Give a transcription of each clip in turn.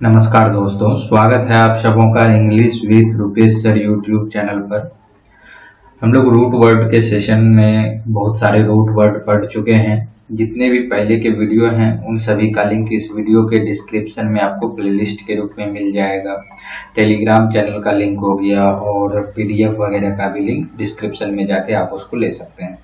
नमस्कार दोस्तों, स्वागत है आप सबों का English with Rupesh sir YouTube channel पर। हम लोग रूट वर्ड के सेशन में बहुत सारे रूट वर्ड पढ़ चुके हैं। जितने भी पहले के वीडियो हैं उन सभी का लिंक इस वीडियो के डिस्क्रिप्शन में आपको प्लेलिस्ट के रूप में मिल जाएगा। टेलीग्राम चैनल का लिंक हो गया और पीडीएफ वगैरह का भी लिंक डिस्क्रिप्शन में जाके आप उसको ले सकते हैं।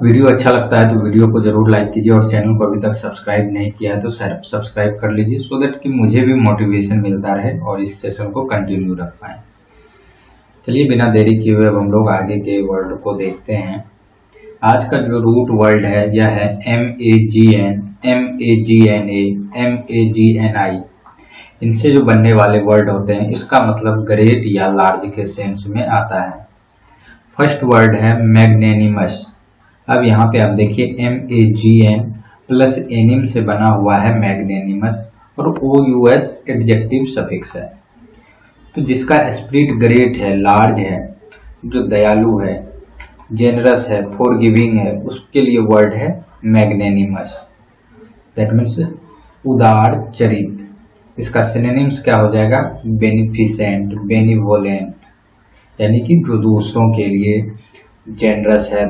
वीडियो अच्छा लगता है तो वीडियो को जरूर लाइक कीजिए और चैनल को अभी तक सब्सक्राइब नहीं किया है तो सब्सक्राइब कर लीजिए, सो दैट कि मुझे भी मोटिवेशन मिलता रहे और इस सेशन को कंटिन्यू रख पाए। चलिए बिना देरी किए हुए अब हम लोग आगे के वर्ड को देखते हैं। आज का जो रूट वर्ड है यह है MAGN, MAGNA, MAGNI। इनसे जो बनने वाले वर्ड होते हैं इसका मतलब ग्रेट या लार्ज के सेंस में आता है। फर्स्ट वर्ड है मैग्नेनिमस। अब यहाँ पे आप देखिए MAGN प्लस एनिम से बना हुआ है मैग्नेनिमस और OUS एडजेक्टिव सफिक्स है। तो जिसका स्पिरिट ग्रेट है, लार्ज है, जो दयालु है, जेनरस है, फॉरगिविंग है, उसके लिए वर्ड है मैग्नेनिमस। दैट मीन्स उदार चरित। इसका सिनोनिम्स क्या हो जाएगा? बेनिफिसेंट, बेनिवोलेंट, यानी कि जो दूसरों के लिए जेनरस है,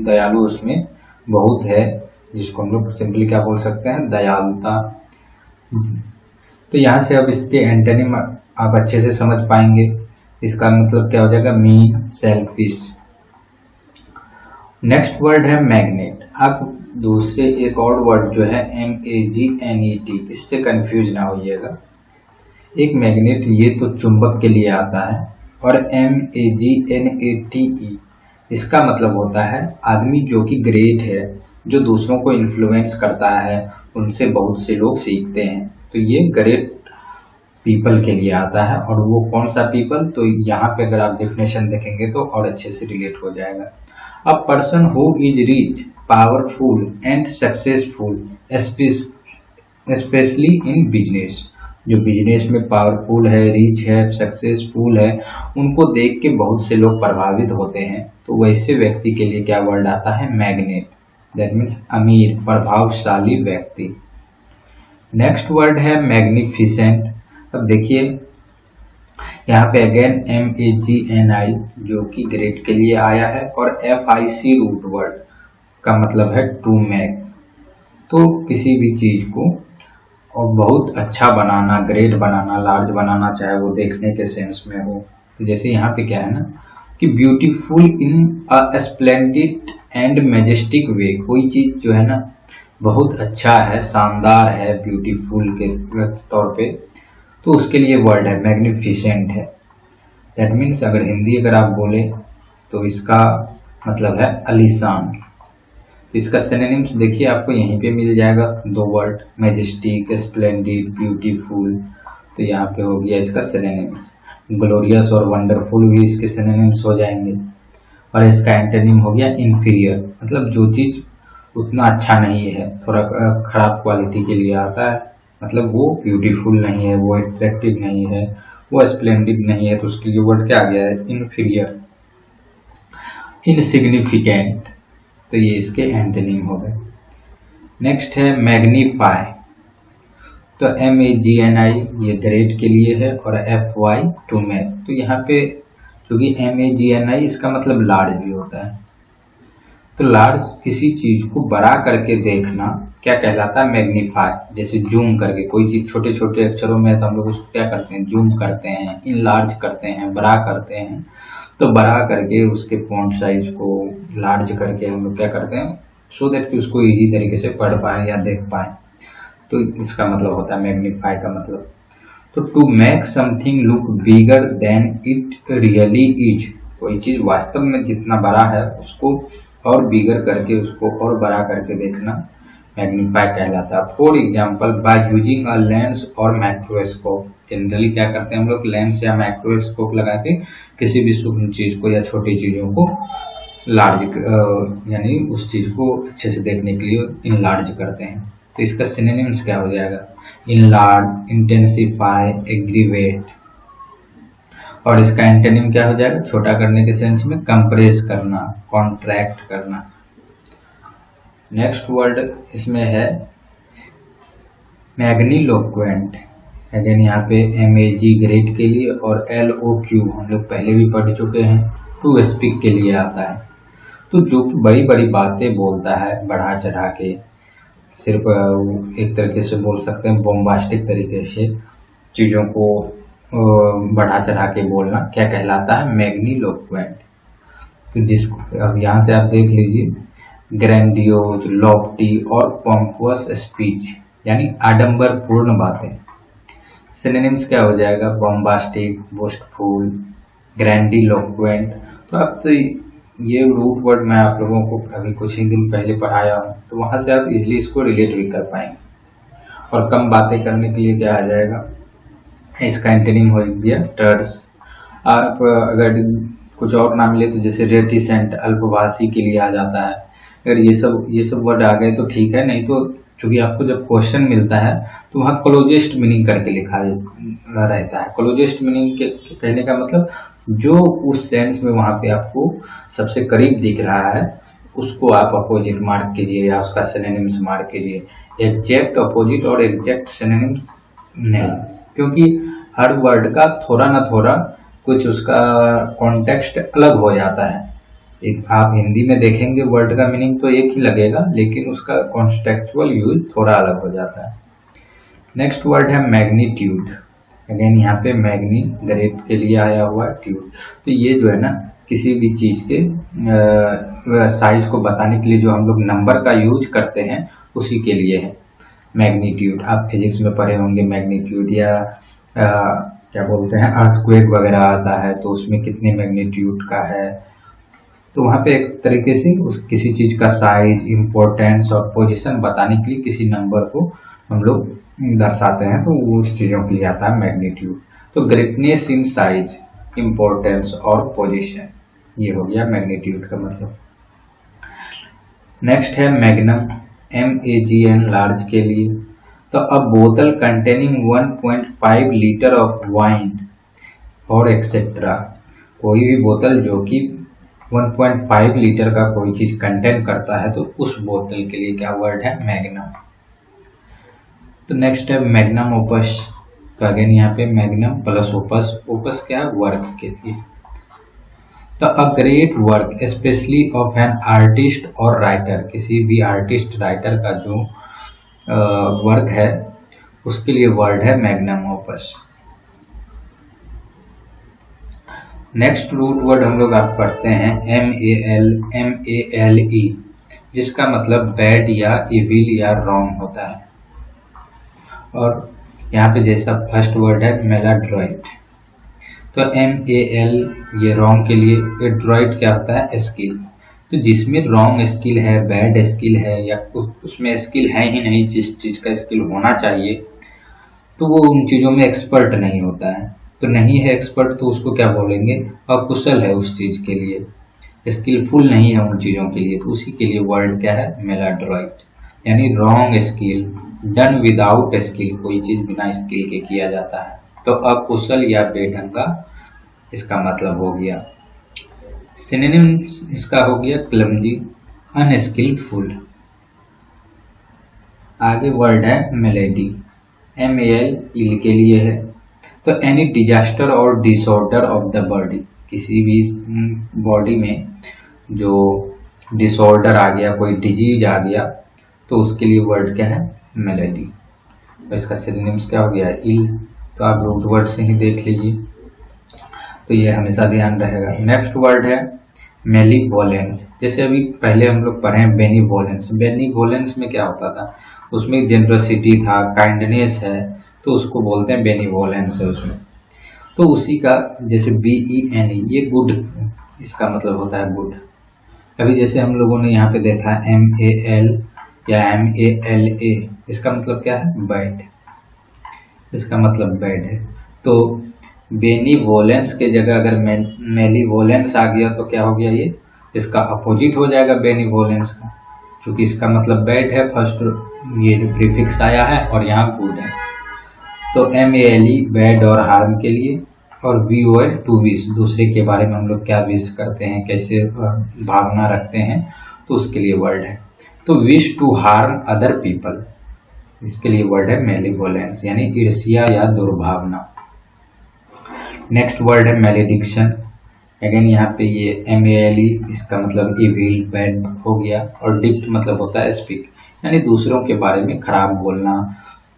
दयालु उसमें बहुत है, जिसको हम लोग सिंपली क्या बोल सकते हैं? दयालुता। तो यहाँ से अब इसके एंटोनिम आप अच्छे से समझ पाएंगे। इसका मतलब क्या हो जाएगा? Mean, selfish. नेक्स्ट वर्ड है मैग्नेट। अब दूसरे एक और वर्ड जो है MAGNET, इससे कंफ्यूज ना होइएगा। एक मैग्नेट ये तो चुंबक के लिए आता है और MAGNATE इसका मतलब होता है आदमी जो कि ग्रेट है, जो दूसरों को इन्फ्लुएंस करता है, उनसे बहुत से लोग सीखते हैं। तो ये ग्रेट पीपल के लिए आता है। और वो कौन सा पीपल? तो यहाँ पे अगर आप डेफिनेशन देखेंगे तो और अच्छे से रिलेट हो जाएगा। A person who is rich, powerful and successful, specially in business. जो बिजनेस में पावरफुल है, रिच है, सक्सेसफुल है, उनको देख के बहुत से लोग प्रभावित होते हैं। तो वैसे व्यक्ति के लिए क्या वर्ड आता है? मैग्नेट। दैट मीन्स अमीर, प्रभावशाली व्यक्ति। नेक्स्ट वर्ड है मैग्निफिसेंट। अब देखिए यहाँ पे अगेन MAGNI जो कि ग्रेट के लिए आया है और FIC रूट वर्ड का मतलब है टू मेक। तो किसी भी चीज को और बहुत अच्छा बनाना, ग्रेट बनाना, लार्ज बनाना, चाहे वो देखने के सेंस में हो। तो जैसे यहाँ पे क्या है ना कि beautiful in a splendid and majestic way. कोई चीज जो है ना बहुत अच्छा है, शानदार है, ब्यूटीफुल के तौर पे, तो उसके लिए वर्ड है मैग्निफिसेंट है। दैट मीन्स अगर हिंदी अगर आप बोले तो इसका मतलब है अलीशान। तो इसका सिनोनिम्स देखिए आपको यहीं पे मिल जाएगा, दो वर्ड, मैजेस्टिक, स्प्लेंडिड, ब्यूटीफुल। तो यहाँ पे हो गया इसका सिनोनिम्स। ग्लोरियस और वंडरफुल भी इसके सिनोनिम्स हो जाएंगे। और इसका एंटोनिम हो गया इंफीरियर, मतलब जो चीज उतना अच्छा नहीं है, थोड़ा खराब क्वालिटी के लिए आता है, मतलब वो ब्यूटीफुल नहीं है, वो अट्रैक्टिव नहीं है, वो स्प्लेंडिड नहीं है, तो उसके लिए वर्ड क्या आ गया है? इंफीरियर। इनसिग्निफिकेंट, तो ये इसके एंटोनिम हो गए। नेक्स्ट है मैग्नीफाई। तो MAGNI ये ग्रेट के लिए है और FY टू मेक। तो यहाँ पे क्योंकि MAGNI इसका मतलब लार्ज भी होता है। तो लार्ज किसी चीज को बड़ा करके देखना क्या कहलाता है? मैग्नीफाई। जैसे जूम करके कोई चीज छोटे छोटे अक्षरों में है तो हम लोग उसको क्या करते हैं? जूम करते हैं, इनलार्ज करते हैं, बड़ा करते हैं। तो बड़ा करके उसके फॉन्ट साइज को लार्ज करके हम लोग क्या करते हैं? सो दैट कि उसको इजी तरीके से पढ़ पाए या देख पाए। तो इसका मतलब होता है मैग्नीफाई का मतलब। तो to make something look bigger than it really is. कोई चीज वास्तव में जितना बड़ा है उसको और बिगर करके, उसको और बड़ा करके देखना मैग्नीफाई कहलाता है। For example, by using a lens और माइक्रोस्कोप। जनरली क्या करते हैं हम लोग? लेंस या माइक्रोस्कोप लगा के किसी भी सूक्ष्म चीज को या छोटी चीजों को लार्ज यानी उस चीज को अच्छे से देखने के लिए इनलार्ज करते हैं। तो इसका सिनोनिम्स क्या हो जाएगा? Enlarge, intensify, aggravate. और इसका एंटोनिम क्या हो जाएगा? छोटा करने के सेंस में कंप्रेस करना, कॉन्ट्रैक्ट करना। नेक्स्ट वर्ड इसमें है मैग्नीलोक्वेंट, अगेन यहाँ पे MAG ग्रेट के लिए और LOQ हम लोग पहले भी पढ़ चुके हैं, टू स्पीक के लिए आता है। तो जो बड़ी बड़ी बातें बोलता है बढ़ा चढ़ा के, सिर्फ एक तरीके से बोल सकते हैं बॉम्बास्टिक तरीके से चीज़ों को बढ़ा चढ़ा के बोलना क्या कहलाता है? मैग्नीलोक्वेंट। तो जिसको अब यहाँ से आप देख लीजिए, ग्रैंडियोज, लॉफ्टी और पॉम्पस स्पीच, यानी आडंबरपूर्ण बातें। सिनोनिम्स क्या हो जाएगा? Bombastic, boastful, grandiloquent. तो अब तो ये रूट वर्ड मैं आप लोगों को अभी कुछ ही दिन पहले पढ़ाया हूँ, तो वहां से आप इजीली इसको रिलेट भी कर पाएंगे। और कम बातें करने के लिए क्या आ जाएगा? इसका एंटोनिम हो गया टर्स। आप अगर कुछ और नाम ले तो जैसे रेटिसेंट, अल्पभाषी के लिए आ जाता है। अगर ये सब वर्ड आ गए तो ठीक है, नहीं तो चूंकि आपको जब क्वेश्चन मिलता है तो वहाँ क्लोजेस्ट मीनिंग करके लिखा रहता है। क्लोजेस्ट मीनिंग के कहने का मतलब जो उस सेंस में वहाँ पे आपको सबसे करीब दिख रहा है उसको आप अपोजिट मार्क कीजिए या उसका सिनोनिम्स मार्क कीजिए। एग्जैक्ट अपोजिट और एग्जैक्ट सिनोनिम्स नहीं, क्योंकि हर वर्ड का थोड़ा ना थोड़ा कुछ उसका कॉन्टेक्स्ट अलग हो जाता है। एक आप हिंदी में देखेंगे वर्ड का मीनिंग तो एक ही लगेगा, लेकिन उसका कॉन्टेक्चुअल यूज थोड़ा अलग हो जाता है। नेक्स्ट वर्ड है मैग्नीट्यूड। अगेन यहाँ पे मैग्नी ग्रेट के लिए आया हुआ है, ट्यूड। तो ये जो है ना, किसी भी चीज के साइज को बताने के लिए जो हम लोग नंबर का यूज करते हैं उसी के लिए है मैग्नीट्यूड। आप फिजिक्स में पढ़े होंगे मैग्नीट्यूड, या क्या बोलते हैं अर्थक्वेक वगैरह आता है तो उसमें कितने मैग्नीट्यूड का है। तो वहाँ पे एक तरीके से उस किसी चीज का साइज, इम्पोर्टेंस और पोजीशन बताने के लिए किसी नंबर को हम लोग दर्शाते हैं, तो उस चीजों के लिए आता है मैग्नीट्यूड। तो ग्रेटनेस इन साइज, इम्पोर्टेंस और पोजीशन, ये हो गया मैग्नीट्यूड का मतलब। नेक्स्ट है मैग्नम, MAGN लार्ज के लिए। तो अ बोतल कंटेनिंग 1.5 लीटर ऑफ वाइन और एक्सेट्रा, कोई भी बोतल जो कि 1.5 लीटर का कोई चीज कंटेन करता है तो उस बोतल के लिए क्या वर्ड है? मैग्नम। तो नेक्स्ट है मैग्नम ओपस। तो अगेन यहाँ पे मैग्नम प्लस ओपस, ओपस क्या है? वर्क के लिए। तो a great work specially of an artist और राइटर, किसी भी आर्टिस्ट राइटर का जो वर्क है उसके लिए वर्ड है magnum opus. Next root word हम लोग आप पढ़ते हैं MALE, जिसका मतलब बैड या इविल या रॉन्ग होता है। और यहाँ पे जैसा फर्स्ट वर्ड है मेलाड्रॉइट। तो MAL ये रॉन्ग के लिए, एड्रॉइट क्या होता है? स्किल। तो जिसमें रॉन्ग स्किल है, बैड स्किल है, या उसमें स्किल है ही नहीं जिस चीज का स्किल होना चाहिए, तो वो उन चीजों में एक्सपर्ट नहीं होता है। तो नहीं है एक्सपर्ट तो उसको क्या बोलेंगे? अकुशल है उस चीज के लिए, स्किलफुल नहीं है उन चीजों के लिए, तो उसी के लिए वर्ड क्या है? मेलाड्रॉइट, यानी wrong skill, done without skill, कोई चीज बिना स्किल के किया जाता है। तो अकुशल या बेढंगा इसका मतलब हो गया। सिनोनिम इसका हो गया क्लमजी, अनस्किलफुल। आगे वर्ड है मेलेडी, MAL के लिए है। तो एनी डिजास्टर और डिसऑर्डर ऑफ द बॉडी, किसी भी बॉडी में जो डिसऑर्डर आ गया, कोई डिजीज आ गया, तो उसके लिए वर्ड क्या है? मेलेडी। और इसका सिनोनिम्स क्या हो गया? इल। तो आप रूट वर्ड से ही देख लीजिए, तो ये हमेशा ध्यान रहेगा। नेक्स्ट वर्ड है मेलीवोलेंस। जैसे अभी पहले हम लोग पढ़े बेनीवोलेंस। बेनीवोलेंस में क्या होता था? उसमें जेनरसिटी था, काइंडनेस है, तो उसको बोलते हैं बेनीवोलेंस है उसमें। तो उसी का जैसे BENE, ये गुड, इसका मतलब होता है गुड। अभी जैसे हम लोगों ने यहाँ पे देखा MAL या MALA, इसका मतलब क्या है? बैड, इसका मतलब बैड है। तो बेनीवोलेंस के जगह अगर मेलीवोलेंस आ गया तो क्या हो गया? ये इसका अपोजिट हो जाएगा बेनीवोलेंस का, क्योंकि इसका मतलब बैड है, फर्स्ट ये जो प्रीफिक्स आया है और यहाँ गुड है। तो MALE बैड और हार्म के लिए, और VOL टू विश, दूसरे के बारे में हम लोग क्या विश करते हैं, कैसे भावना रखते हैं, तो उसके लिए वर्ड है। तो wish to harm other people, इसके लिए वर्ड है मेलिवोलेंस, यानी ईर्ष्या या दुर्भावना। नेक्स्ट वर्ड है मैलेडिक्शन। अगेन यहाँ पे ये MALE, इसका मतलब इविल, बैड हो गया, और डिक्ट मतलब होता है स्पीक, यानी दूसरों के बारे में खराब बोलना।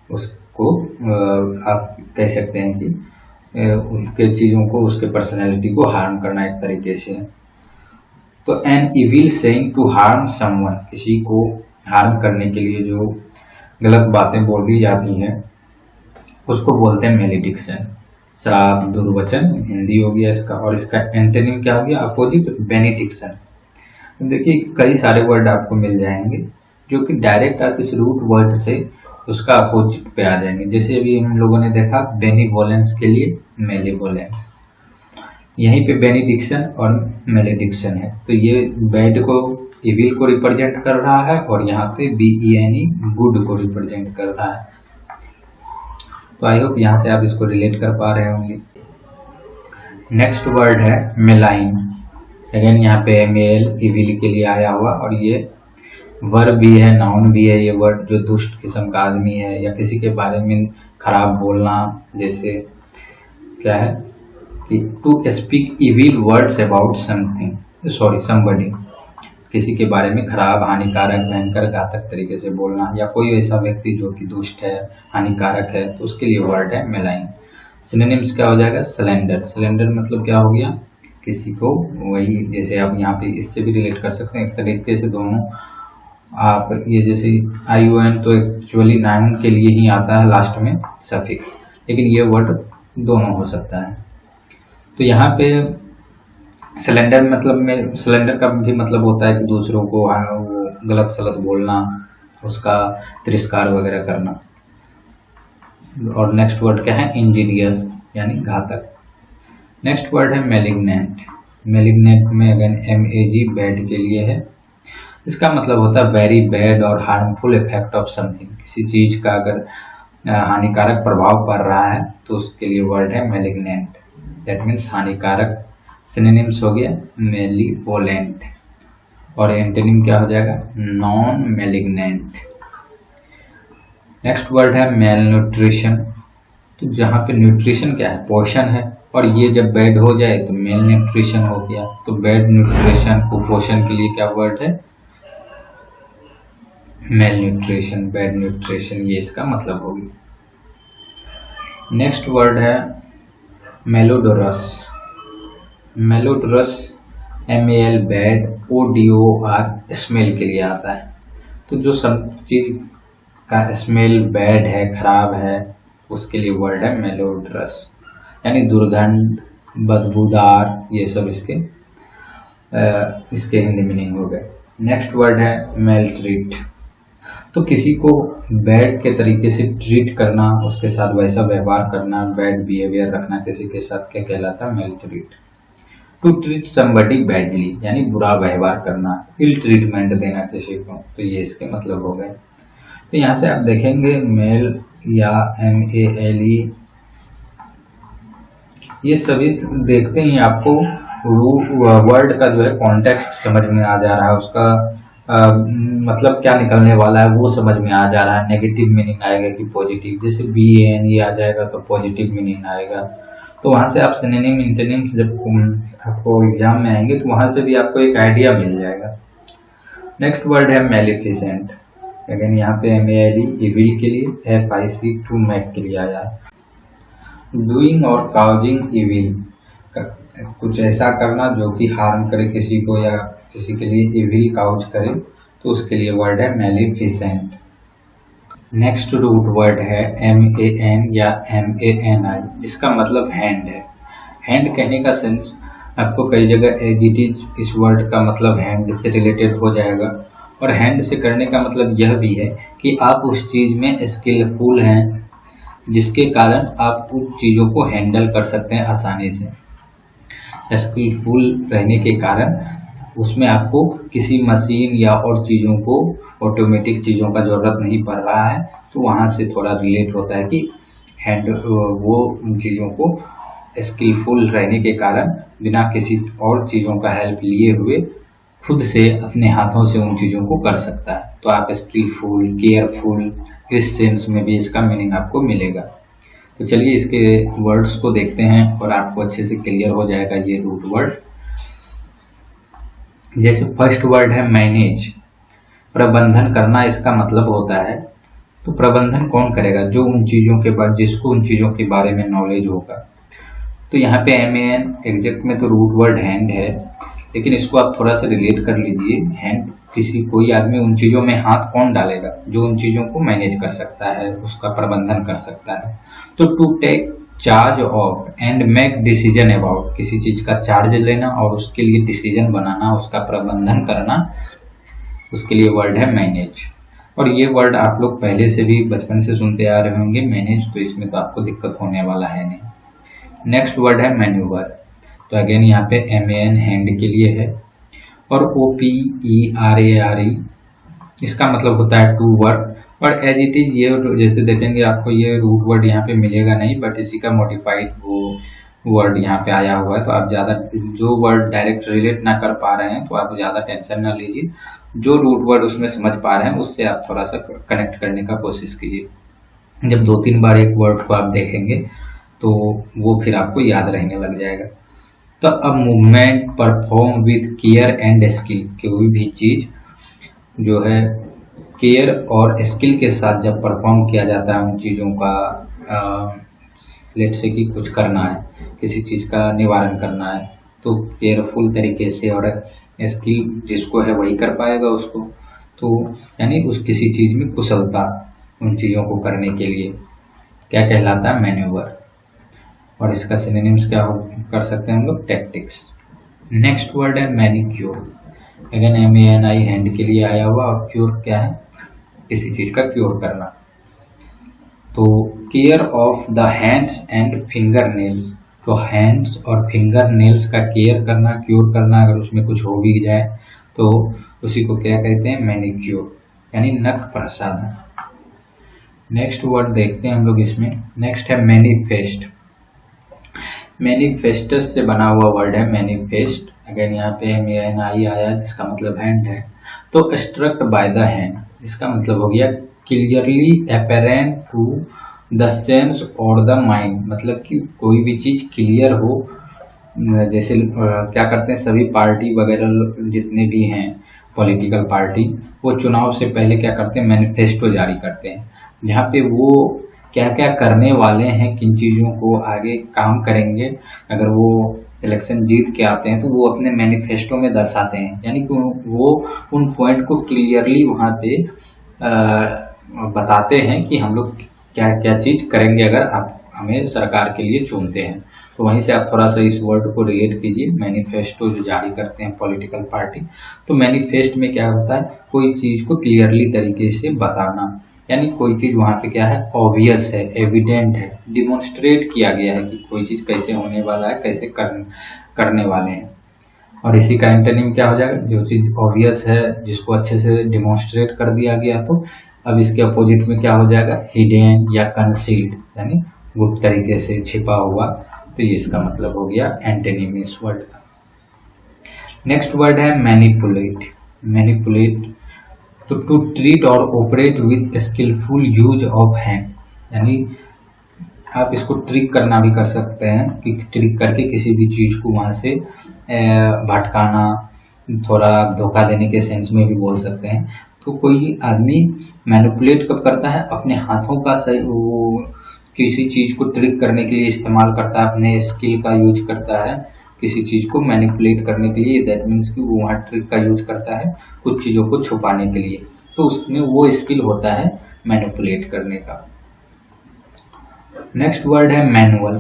उसको आप कह सकते हैं कि उनके चीज़ों को, उसके पर्सनैलिटी को हार्म करना एक तरीके से। तो an evil saying to harm someone, किसी को हार्म करने के लिए जो गलत बातें बोली जाती हैं उसको बोलते हैं मैलेडिक्शन। श्राप, दुर्वचन हिंदी हो गया इसका, और इसका एंटोनिम क्या हो गया, अपोजिट, बेनिडिक्शन। देखिए कई सारे वर्ड आपको मिल जाएंगे जो कि डायरेक्ट आप इस रूट वर्ड से उसका अपोजिट पे आ जाएंगे। जैसे अभी हम लोगों ने देखा बेनिवोलेंस के लिए मेलिवोलेंस, यहीं पे बेनिडिक्शन और मेलेडिक्शन है। तो ये बैड को, इविल को रिप्रेजेंट कर रहा है, और यहाँ पे BENE, गुड को रिप्रेजेंट कर रहा है। तो आई होप यहाँ से आप इसको रिलेट कर पा रहे होंगे। नेक्स्ट वर्ड है मेलाइन। अगेन यहाँ पे MAL इविल के लिए आया हुआ, और ये वर्ब भी है, नाउन भी है। ये वर्ड जो दुष्ट किस्म का आदमी है या किसी के बारे में खराब बोलना, जैसे क्या है कि to speak evil words about somebody, किसी के बारे में खराब, हानिकारक, भयंकर, घातक तरीके से बोलना, या कोई ऐसा व्यक्ति जो कि दुष्ट है, हानिकारक है, तो उसके लिए वर्ड है मेलाइन। सिनोनिम्स क्या हो जाएगा, स्लेंडर। स्लेंडर मतलब क्या हो गया, किसी को, वही जैसे आप यहाँ पे इससे भी रिलेट कर सकते हैं एक तरीके से दोनों। आप ये जैसे ION तो एक्चुअली नाउन के लिए ही आता है लास्ट में सफिक्स, लेकिन ये वर्ड दोनों हो सकता है। तो यहाँ पे सिलेंडर मतलब में, सिलेंडर का भी मतलब होता है कि दूसरों को वो गलत सलत बोलना, उसका तिरस्कार वगैरह करना। और नेक्स्ट वर्ड क्या है, इंजीनियस, यानी घातक। नेक्स्ट वर्ड है मैलिग्नेंट। मैलिग्नेंट में अगेन MAG, बैड के लिए है। इसका मतलब होता है वेरी बैड और हार्मफुल इफेक्ट ऑफ समथिंग, किसी चीज का अगर हानिकारक प्रभाव पड़ रहा है तो उसके लिए वर्ड है मैलिग्नेंट, दैट मीन्स हानिकारक। सिनोनिम्स हो गया मेलिवोलेंट, और एंटोनिम क्या हो जाएगा, नॉन मैलिग्नेंट। नेक्स्ट वर्ड है मेल न्यूट्रिशन। तो जहाँ पे न्यूट्रिशन क्या है, पोषण है, और ये जब बैड हो जाए तो मेल न्यूट्रिशन हो गया। तो बैड न्यूट्रिशन, कुपोषण के लिए क्या वर्ड है, मेल न्यूट्रिशन, बैड न्यूट्रिशन, ये इसका मतलब होगी। नेक्स्ट वर्ड है मेलोडोरस। मेलोडोरस MAL, बैड, ODOR, स्मेल के लिए आता है। तो जो सब चीज का स्मेल बैड है, खराब है, उसके लिए वर्ड है मेलोडोरस, यानी दुर्गंध, बदबूदार, ये सब इसके हिंदी मीनिंग हो गए। नेक्स्ट वर्ड है मेलट्रीट। तो किसी को बैड के तरीके से ट्रीट करना, उसके साथ वैसा व्यवहार करना, बैड बिहेवियर रखना किसी के साथ, क्या कहलाता है, मेलट्रीट। टू ट्रीट समबडी बैडली, यानी बुरा व्यवहार करना, इल ट्रीटमेंट देना किसी को, तो ये इसके मतलब हो गए। तो यहाँ से आप देखेंगे मेल या MALE, ये सभी देखते ही आपको वर्ड का जो है कॉन्टेक्स्ट समझ में आ जा रहा है, उसका मतलब क्या निकलने वाला है वो समझ में आ जा रहा है। नेगेटिव मीनिंग आएगा कि पॉजिटिव, जैसे BANE आ जाएगा तो पॉजिटिव मीनिंग आएगा। तो वहां से आप सिनोनिम, इंटोनिम जब आपको एग्जाम में आएंगे तो वहां से भी आपको एक आइडिया मिल जाएगा। नेक्स्ट वर्ड है मेलिफिसेंट। अगेन यहाँ पे MALE इविल के लिए, FIC टू मेक के लिए आया। डूइंग और काउजिंग इविल, कुछ ऐसा करना जो कि हार्म करे किसी को या किसी के लिए इविल काउज करे, तो उसके लिए वर्ड है मेलिफिसेंट। नेक्स्ट रूट वर्ड है MAN या MANI, जिसका मतलब हैंड है। हैंड कहने का सेंस आपको कई जगह एज इट इज इस वर्ड का मतलब हैंड से रिलेटेड हो जाएगा, और हैंड से करने का मतलब यह भी है कि आप उस चीज में स्किलफुल हैं, जिसके कारण आप उन चीजों को हैंडल कर सकते हैं आसानी से। स्किलफुल रहने के कारण उसमें आपको किसी मशीन या और चीज़ों को, ऑटोमेटिक चीज़ों का ज़रूरत नहीं पड़ रहा है, तो वहाँ से थोड़ा रिलेट होता है कि वो उन चीज़ों को स्किलफुल रहने के कारण बिना किसी और चीज़ों का हेल्प लिए हुए खुद से अपने हाथों से उन चीज़ों को कर सकता है। तो आप स्किलफुल, केयरफुल इस सेंस में भी इसका मीनिंग आपको मिलेगा। तो चलिए इसके वर्ड्स को देखते हैं और आपको अच्छे से क्लियर हो जाएगा ये रूट वर्ड। जैसे फर्स्ट वर्ड है मैनेज, प्रबंधन करना इसका मतलब होता है। तो प्रबंधन कौन करेगा? जो उन चीजों के बाद, जिसको उन चीजों के बारे में नॉलेज होगा। तो यहाँ पे MAN एग्जैक्ट में तो रूट वर्ड हैंड है, लेकिन इसको आप थोड़ा सा रिलेट कर लीजिए। हैंड, कोई आदमी उन चीजों में हाथ कौन डालेगा? जो उन चीजों को मैनेज कर सकता है, उसका प्रबंधन कर सकता है। तो to take charge of and make decision about, किसी चीज का चार्ज लेना और उसके लिए डिसीजन बनाना, उसका प्रबंधन करना, उसके लिए वर्ड है मैनेज। और ये वर्ड आप लोग पहले से भी बचपन से सुनते आ रहे होंगे मैनेज, तो इसमें तो आपको दिक्कत होने वाला है नहीं। नेक्स्ट वर्ड है मैन्यूवर। तो अगेन यहाँ पे MAN हैंड के लिए है और OPERARE इसका मतलब होता है टू वर्क। और एज इट इज ये जैसे देखेंगे आपको ये रूट वर्ड यहाँ पे मिलेगा नहीं, बट इसी का मॉडिफाइड वो वर्ड यहाँ पे आया हुआ है। तो आप ज्यादा जो वर्ड डायरेक्ट रिलेट ना कर पा रहे हैं तो आप ज्यादा टेंशन ना लीजिए, जो रूट वर्ड उसमें समझ पा रहे हैं उससे आप थोड़ा सा कनेक्ट करने का कोशिश कीजिए। जब 2-3 बार एक वर्ड को आप देखेंगे तो वो फिर आपको याद रहने लग जाएगा। तो अब movement perform with care and skill, कोई भी चीज जो है केयर और स्किल के साथ जब परफॉर्म किया जाता है उन चीजों का, लेट से कि कुछ करना है, किसी चीज का निवारण करना है, तो केयरफुल तरीके से, और स्किल जिसको है वही कर पाएगा उसको। तो यानी उस किसी चीज में कुशलता उन चीजों को करने के लिए क्या कहलाता है? मैन्यूवर। और इसका सिनोनिम्स क्या कर सकते हैं हम लोग? टैक्टिक्स। नेक्स्ट वर्ड है मैनिक्योर। अगेन MANI हैंड के लिए आया हुआ, और क्योर क्या है? किसी चीज का क्योर करना। तो care of the hands and finger nails, तो हैंड्स और फिंगर नेल्स का केयर करना, क्योर करना, अगर उसमें कुछ हो भी जाए तो उसी को क्या कहते हैं? मैनिक्योर, यानी नख प्रसाधन। नेक्स्ट वर्ड देखते हैं हम लोग इसमें। नेक्स्ट है मैनिफेस्ट। मैनिफेस्टस से बना हुआ वर्ड है मैनिफेस्ट। अगर यहाँ पे MANI आया जिसका मतलब हैंड है। तो स्ट्रक्ट बाय द हैंड, इसका मतलब हो गया clearly apparent to the sense और द माइंड, मतलब कि कोई भी चीज क्लियर हो। जैसे क्या करते हैं सभी पार्टी वगैरह जितने भी हैं पॉलिटिकल पार्टी, वो चुनाव से पहले क्या करते हैं? मैनिफेस्टो जारी करते हैं, जहाँ पे वो क्या क्या करने वाले हैं, किन चीजों को आगे काम करेंगे। अगर वो इलेक्शन जीत के आते हैं तो वो अपने मैनिफेस्टो में दर्शाते हैं, यानी कि वो उन पॉइंट को क्लियरली वहां पे बताते हैं कि हम लोग क्या क्या चीज करेंगे अगर आप हमें सरकार के लिए चुनते हैं। तो वहीं से आप थोड़ा सा इस वर्ड को रिलेट कीजिए, मैनिफेस्टो जो जारी करते हैं पॉलिटिकल पार्टी। तो मैनिफेस्ट में क्या होता है? कोई चीज को क्लियरली तरीके से बताना, यानी कोई चीज वहां पे क्या है? ऑब्वियस है, एविडेंट है, डिमोन्स्ट्रेट किया गया है कि कोई चीज कैसे होने वाला है, कैसे करने वाले हैं। और इसी का एंटोनिम क्या हो जाएगा? जो चीज ऑब्वियस है, जिसको अच्छे से डिमोन्स्ट्रेट कर दिया गया, तो अब इसके अपोजिट में क्या हो जाएगा? हिडन या कंसील्ड, यानी गुप्त तरीके से छिपा हुआ। तो ये इसका मतलब हो गया एंटोनिम इस वर्ड का। नेक्स्ट वर्ड है मैनिपुलेट। मैनिपुलेट तो टू ट्रीट और operate with skilful use of hand, यानी आप इसको ट्रिक करना भी कर सकते हैं कि ट्रिक करके किसी भी चीज को वहां से भटकाना, थोड़ा धोखा देने के सेंस में भी बोल सकते हैं। तो कोई आदमी मैनिपुलेट कब करता है? अपने हाथों का सही वो किसी चीज को ट्रिक करने के लिए इस्तेमाल करता है, अपने स्किल का यूज करता है किसी चीज को मैनिपुलेट करने के लिए। दैट मीन्स कि वो वहाँ ट्रिक का यूज करता है कुछ चीजों को छुपाने के लिए, तो उसमें वो स्किल होता है मैनिपुलेट करने का। नेक्स्ट वर्ड है मैनुअल।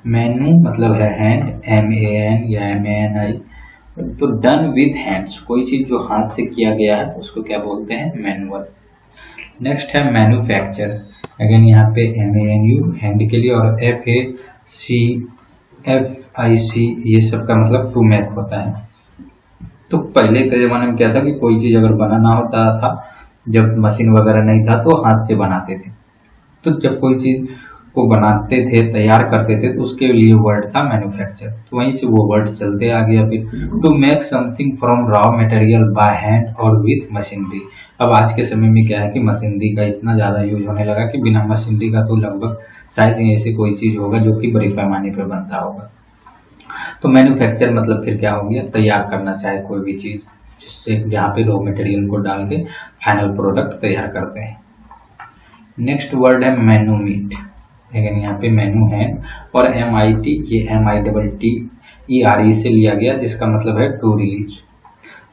मैनु मतलब है हैंड, MAN या MANI। तो डन विथ हैंड्स, कोई चीज जो हाथ से किया गया है उसको क्या बोलते हैं? मैनुअल। नेक्स्ट है मैन्युफैक्चर। अगेन यहाँ पे MANU हैंड के लिए और FACFIC ये सब का मतलब टू मेक होता है। तो पहले के जमाने में क्या था कि कोई चीज अगर बनाना होता था, जब मशीन वगैरह नहीं था तो हाथ से बनाते थे। तो जब कोई चीज को बनाते थे, तैयार करते थे, तो उसके लिए वर्ड था मैन्युफैक्चर। तो वहीं से वो वर्ड चलते आ गया फिर to make something from raw material by hand और विथ मशीनरी। अब आज के समय में क्या है कि मशीनरी का इतना ज़्यादा यूज होने लगा कि बिना मशीनरी का तो लगभग शायद ही ऐसी कोई चीज़ होगा जो कि बड़ी पैमाने पर बनता होगा। तो मैन्युफैक्चर मतलब फिर क्या हो गया, तैयार करना, चाहे कोई भी चीज़ जिससे जहाँ पे रॉ मटेरियल को डाल के फाइनल प्रोडक्ट तैयार करते हैं। नेक्स्ट वर्ड है मैनूमीट। लेकिन यहाँ पे मेनू है और MIT, ये MITTERE से लिया गया, जिसका मतलब है टू रिलीज।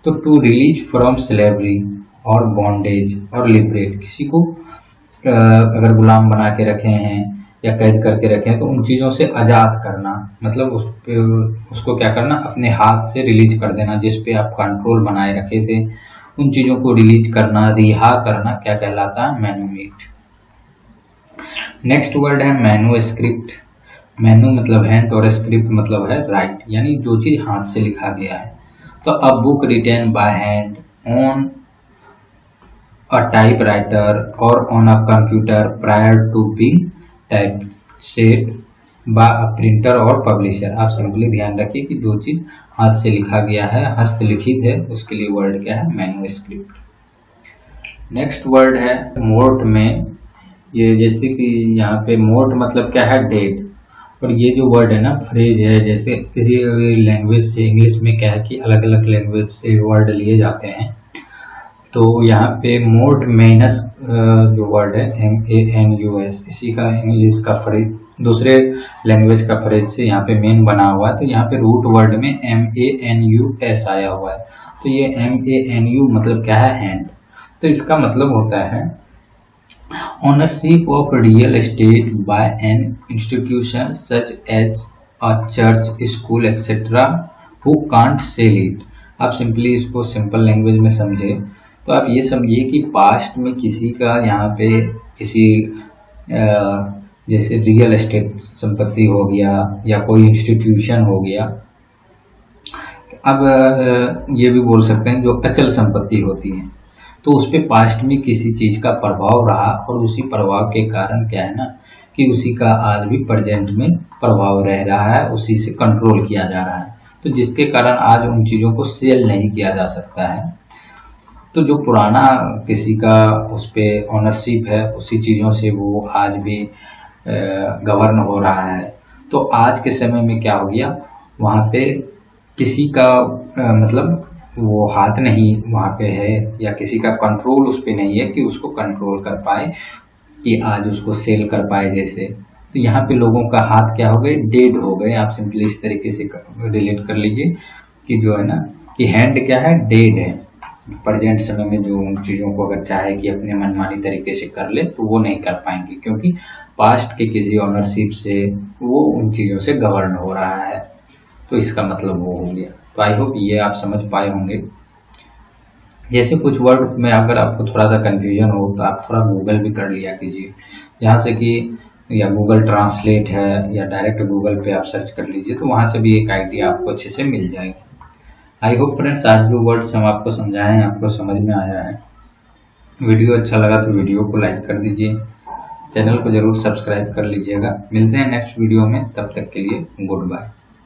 तो टू रिलीज फ्रॉम स्लेवरी और बॉन्डेज और लिबरेट, किसी को अगर गुलाम बना के रखे हैं या कैद करके रखे हैं तो उन चीज़ों से आज़ाद करना, मतलब उसको क्या करना, अपने हाथ से रिलीज कर देना। जिस पे आप कंट्रोल बनाए रखे थे उन चीज़ों को रिलीज करना, रिहा करना, क्या कहलाता है, मैनूमीट। नेक्स्ट वर्ड है मैन्युस्क्रिप्ट। मैन्यू मतलब हैंड और स्क्रिप्ट मतलब है राइट, यानी जो चीज हाथ से लिखा गया है। तो a book written by hand on a typewriter और on a computer prior to being typeset by a printer और पब्लिशर। आप सिंपली ध्यान रखिए कि जो चीज हाथ से लिखा गया है, हस्तलिखित है, उसके लिए वर्ड क्या है, मैन्युस्क्रिप्ट। नेक्स्ट वर्ड है मोर्ट में। ये जैसे कि यहाँ पे मोर्ट मतलब क्या है, डेड। और ये जो वर्ड है ना, फ्रेज है, जैसे किसी लैंग्वेज से, इंग्लिश में क्या है कि अलग अलग लैंग्वेज से वर्ड लिए जाते हैं। तो यहाँ पे मोर्ट मेनस जो वर्ड है MANUS, इसी का इंग्लिश का फ्रेज दूसरे लैंग्वेज का फ्रेज से यहाँ पे मेन बना हुआ है। तो यहाँ पे रूट वर्ड में MANUS आया हुआ है। तो ये MANU मतलब क्या है, हैंड। तो इसका मतलब होता है ownership of real estate by an institution such as a church, school, etc. who can't sell it। आप सिंपली इसको सिंपल लैंग्वेज में समझे तो आप ये समझिए कि पास्ट में किसी का यहाँ पे किसी जैसे रियल एस्टेट संपत्ति हो गया या कोई इंस्टीट्यूशन हो गया। अब ये भी बोल सकते हैं जो अचल संपत्ति होती है, तो उस पर पास्ट में किसी चीज़ का प्रभाव रहा और उसी प्रभाव के कारण क्या है ना कि उसी का आज भी प्रेजेंट में प्रभाव रह रहा है, उसी से कंट्रोल किया जा रहा है। तो जिसके कारण आज उन चीज़ों को सेल नहीं किया जा सकता है। तो जो पुराना किसी का उस पर ऑनरशिप है, उसी चीज़ों से वो आज भी गवर्न हो रहा है। तो आज के समय में क्या हो गया, वहाँ पे किसी का मतलब वो हाथ नहीं वहाँ पे है या किसी का कंट्रोल उस पे नहीं है कि उसको कंट्रोल कर पाए कि आज उसको सेल कर पाए जैसे। तो यहाँ पे लोगों का हाथ क्या हो गए, डेड हो गए। आप सिंपली इस तरीके से रिलेट कर लीजिए कि जो है ना कि हैंड क्या है, डेड है। प्रेजेंट समय में जो उन चीज़ों को अगर चाहे कि अपने मनमानी तरीके से कर ले तो वो नहीं कर पाएंगे, क्योंकि पास्ट के किसी ऑनरशिप से वो उन चीज़ों से गवर्न हो रहा है। तो इसका मतलब वो हो गया। तो आई होप ये आप समझ पाए होंगे। जैसे कुछ वर्ड में अगर आपको थोड़ा सा कंफ्यूजन हो तो आप थोड़ा गूगल भी कर लिया कीजिए, यहाँ से कि या गूगल ट्रांसलेट है या डायरेक्ट गूगल पे आप सर्च कर लीजिए, तो वहाँ से भी एक आइडिया आपको अच्छे से मिल जाएगी। आई होप फ्रेंड्स आज जो वर्ड्स हम आपको समझाए हैं आपको समझ में आया है। वीडियो अच्छा लगा तो वीडियो को लाइक कर दीजिए, चैनल को जरूर सब्सक्राइब कर लीजिएगा। मिलते हैं नेक्स्ट वीडियो में, तब तक के लिए गुड बाय।